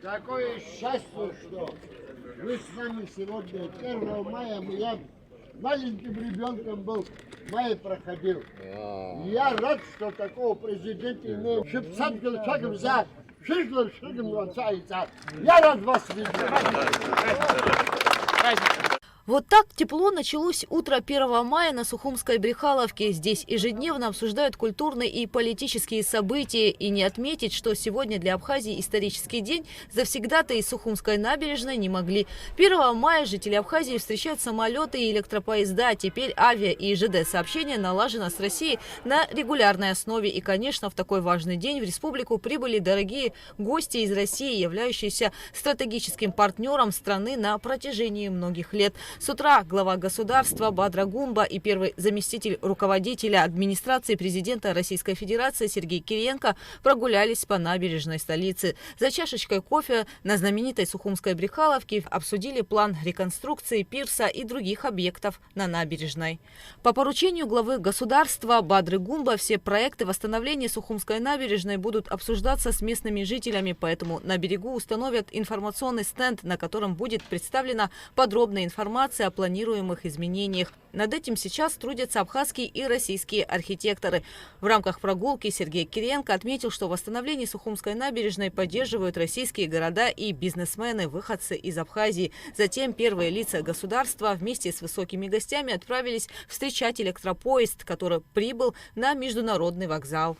Какое счастье, что вы с нами сегодня 1 мая. Я маленьким ребенком был, в мае проходил. Я рад, что такого президента имеем. Я рад вас видеть. Вот так тепло началось утро 1 мая на Сухумской Брехаловке. Здесь ежедневно обсуждают культурные и политические события. И не отметить, что сегодня для Абхазии исторический день, завсегдатаи из Сухумской набережной не могли. 1 мая жители Абхазии встречают самолеты и электропоезда. Теперь авиа и ЖД сообщение налажено с Россией на регулярной основе. И, конечно, в такой важный день в республику прибыли дорогие гости из России, являющиеся стратегическим партнером страны на протяжении многих лет. С утра глава государства Бадра Гумба и первый заместитель руководителя администрации президента Российской Федерации Сергей Кириенко прогулялись по набережной столицы. За чашечкой кофе на знаменитой Сухумской Брехаловке обсудили план реконструкции пирса и других объектов на набережной. По поручению главы государства Бадры Гумба все проекты восстановления Сухумской набережной будут обсуждаться с местными жителями, поэтому на берегу установят информационный стенд, на котором будет представлена подробная информация о планируемых изменениях. Над этим сейчас трудятся абхазские и российские архитекторы. В рамках прогулки Сергей Кириенко отметил, что восстановление Сухумской набережной поддерживают российские города и бизнесмены, выходцы из Абхазии. Затем первые лица государства вместе с высокими гостями отправились встречать электропоезд, который прибыл на международный вокзал.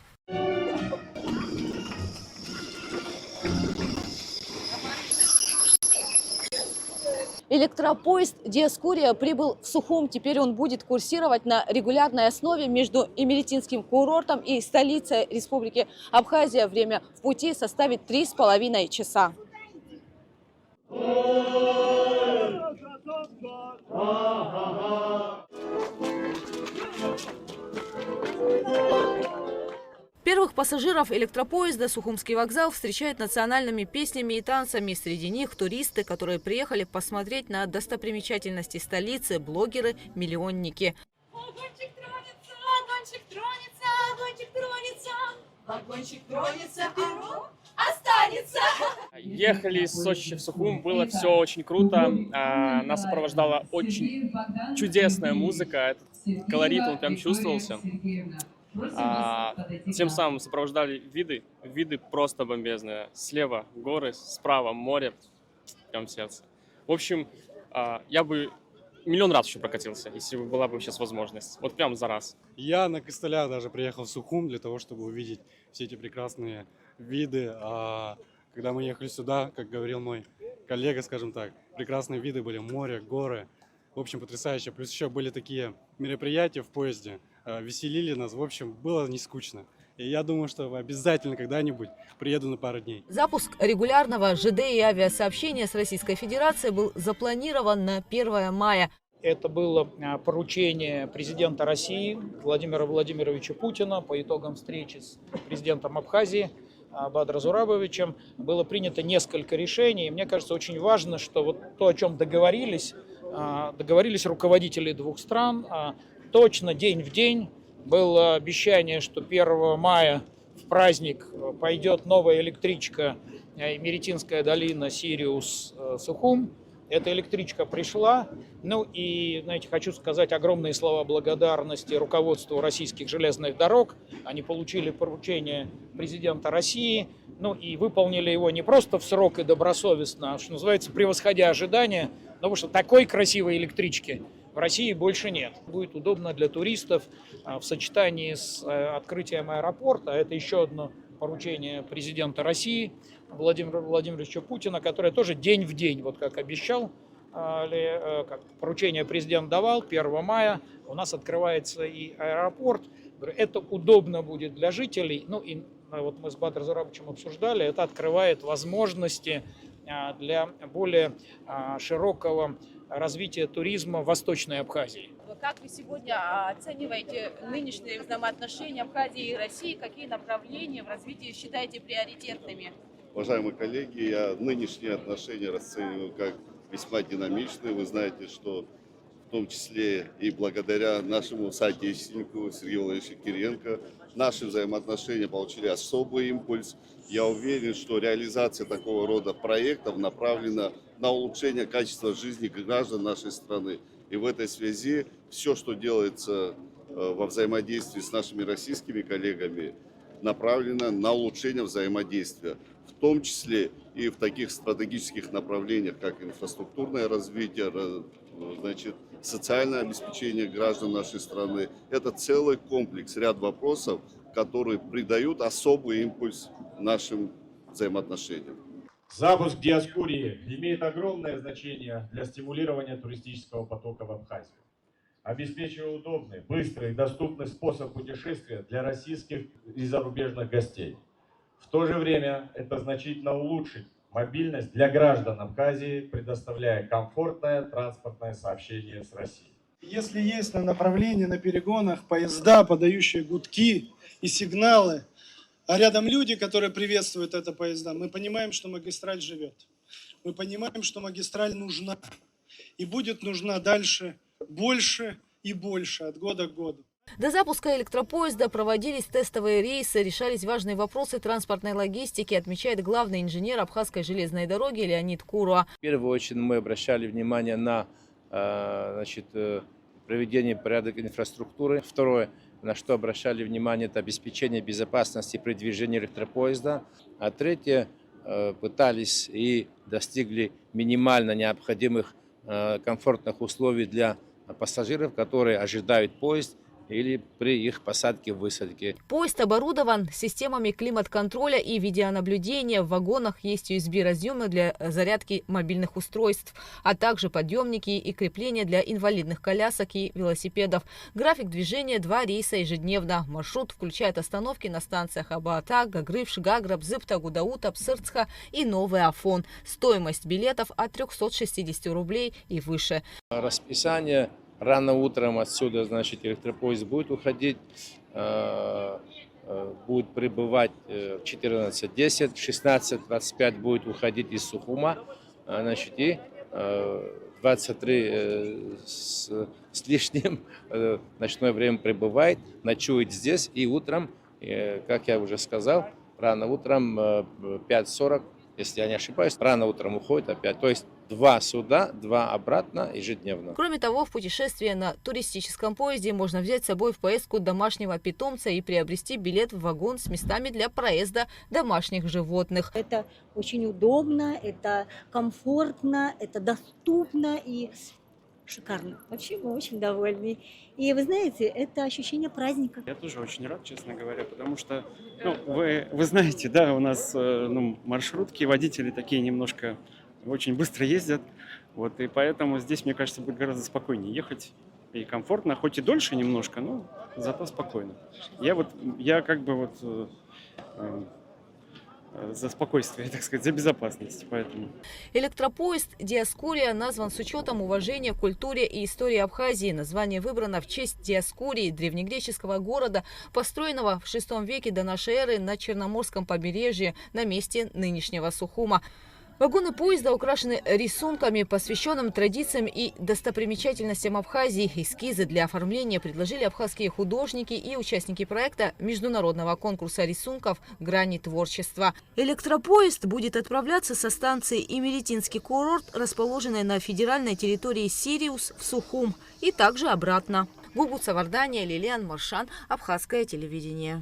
Электропоезд Диаскурия прибыл в Сухум. Теперь он будет курсировать на регулярной основе между Имеретинским курортом и столицей Республики Абхазия. Время в пути составит 3,5 часа. Первых пассажиров электропоезда Сухумский вокзал встречает национальными песнями и танцами. Среди них туристы, которые приехали посмотреть на достопримечательности столицы, блогеры, миллионники. Вагончик тронется, вагончик тронется, вагончик тронется, вагончик тронется, перо останется. Ехали из Сочи в Сухум, было все очень круто. Нас сопровождала очень чудесная музыка, этот колорит, он прям чувствовался. Тем самым сопровождали виды просто бомбезные. Слева горы, справа море, прям в сердце. В общем, я бы миллион раз еще прокатился, если бы была бы сейчас возможность. Вот прям за раз. Я на костылях даже приехал в Сухум для того, чтобы увидеть все эти прекрасные виды. Когда мы ехали сюда, как говорил мой коллега, скажем так, прекрасные виды были: море, горы. В общем, потрясающе. Плюс еще были такие мероприятия в поезде, веселили нас. В общем, было не скучно. И я думаю, что обязательно когда-нибудь приеду на пару дней. Запуск регулярного ЖД и авиасообщения с Российской Федерацией был запланирован на 1 мая. Это было поручение президента России Владимира Владимировича Путина по итогам встречи с президентом Абхазии Бадром Зурабовичем. Было принято несколько решений. И мне кажется, очень важно, что вот то, о чем договорились руководители двух стран, точно день в день. Было обещание, что 1 мая в праздник пойдет новая электричка Имеретинская долина Сириус-Сухум. Эта электричка пришла. Ну и, знаете, хочу сказать огромные слова благодарности руководству российских железных дорог. Они получили поручение президента России, ну и выполнили его не просто в срок и добросовестно, а, что называется, превосходя ожидания, потому что такой красивой электрички в России больше нет. Будет удобно для туристов в сочетании с открытием аэропорта. Это еще одно поручение президента России Владимира Владимировича Путина, которое тоже день в день, вот как обещал, как поручение президент давал, 1 мая у нас открывается и аэропорт. Это удобно будет для жителей. Ну и вот мы с Бадром Зурабовичем обсуждали, это открывает возможности для более широкого развития туризма в Восточной Абхазии. Как вы сегодня оцениваете нынешние взаимоотношения Абхазии и России? Какие направления в развитии считаете приоритетными? Уважаемые коллеги, я нынешние отношения расцениваю как весьма динамичные. Вы знаете, что в том числе и благодаря нашему соотечественнику Сергею Владимировичу Кириенко, наши взаимоотношения получили особый импульс. Я уверен, что реализация такого рода проектов направлена на улучшение качества жизни граждан нашей страны. И в этой связи все, что делается во взаимодействии с нашими российскими коллегами, направлено на улучшение взаимодействия, в том числе и в таких стратегических направлениях, как инфраструктурное развитие, значит, социальное обеспечение граждан нашей страны. Это целый комплекс, ряд вопросов, которые придают особый импульс нашим взаимоотношениям. Запуск Диаскурии имеет огромное значение для стимулирования туристического потока в Абхазию, обеспечивая удобный, быстрый и доступный способ путешествия для российских и зарубежных гостей. В то же время это значительно улучшит мобильность для граждан Абхазии, предоставляя комфортное транспортное сообщение с Россией. Если есть на направлении, на перегонах поезда, подающие гудки и сигналы, а рядом люди, которые приветствуют это поезда, мы понимаем, что магистраль живет. Мы понимаем, что магистраль нужна. И будет нужна дальше больше и больше, от года к году. До запуска электропоезда проводились тестовые рейсы, решались важные вопросы транспортной логистики, отмечает главный инженер Абхазской железной дороги Леонид Куруа. В первую очередь мы обращали внимание на проведение порядка инфраструктуры. Второе, на что обращали внимание, это обеспечение безопасности при движении электропоезда. А третье, пытались и достигли минимально необходимых комфортных условий для пассажиров, которые ожидают поезд или при их посадке в высадке. Поезд оборудован системами климат-контроля и видеонаблюдения. В вагонах есть USB-разъемы для зарядки мобильных устройств, а также подъемники и крепления для инвалидных колясок и велосипедов. График движения 2 рейса ежедневно. Маршрут включает остановки на станциях Абаата, Гагрывш, Гаграб, Зыбта, Гудаута, Псырцха и Новый Афон. Стоимость билетов от 360 рублей и выше. Расписание. Рано утром отсюда, значит, электропоезд будет уходить, будет прибывать в 14:10, в 16:25 будет уходить из Сухума, значит, и 23 с лишним ночное время прибывает, ночует здесь, и утром, как я уже сказал, рано утром 5:40, если я не ошибаюсь, рано утром уходит опять. То есть 2 сюда, 2 обратно ежедневно. Кроме того, в путешествие на туристическом поезде можно взять с собой в поездку домашнего питомца и приобрести билет в вагон с местами для проезда домашних животных. Это очень удобно, это комфортно, это доступно и шикарно. Вообще мы очень довольны. И вы знаете, это ощущение праздника. Я тоже очень рад, честно говоря, потому что, вы знаете, да, у нас маршрутки, водители такие немножко очень быстро ездят, вот, и поэтому здесь, мне кажется, будет гораздо спокойнее ехать и комфортно, хоть и дольше немножко, но зато спокойно. Я как бы за спокойствие, так сказать, за безопасность, поэтому. Электропоезд Диаскурия назван с учетом уважения к культуре и истории Абхазии. Название выбрано в честь Диаскурии, древнегреческого города, построенного в VI веке до нашей эры на Черноморском побережье на месте нынешнего Сухума. Вагоны поезда украшены рисунками, посвященными традициям и достопримечательностям Абхазии. Эскизы для оформления предложили абхазские художники и участники проекта международного конкурса рисунков «Грани творчества». Электропоезд будет отправляться со станции Имеретинский курорт, расположенной на федеральной территории Сириус, в Сухум, и также обратно. Гугут Савардания, Лилиан Маршан, Абхазское телевидение.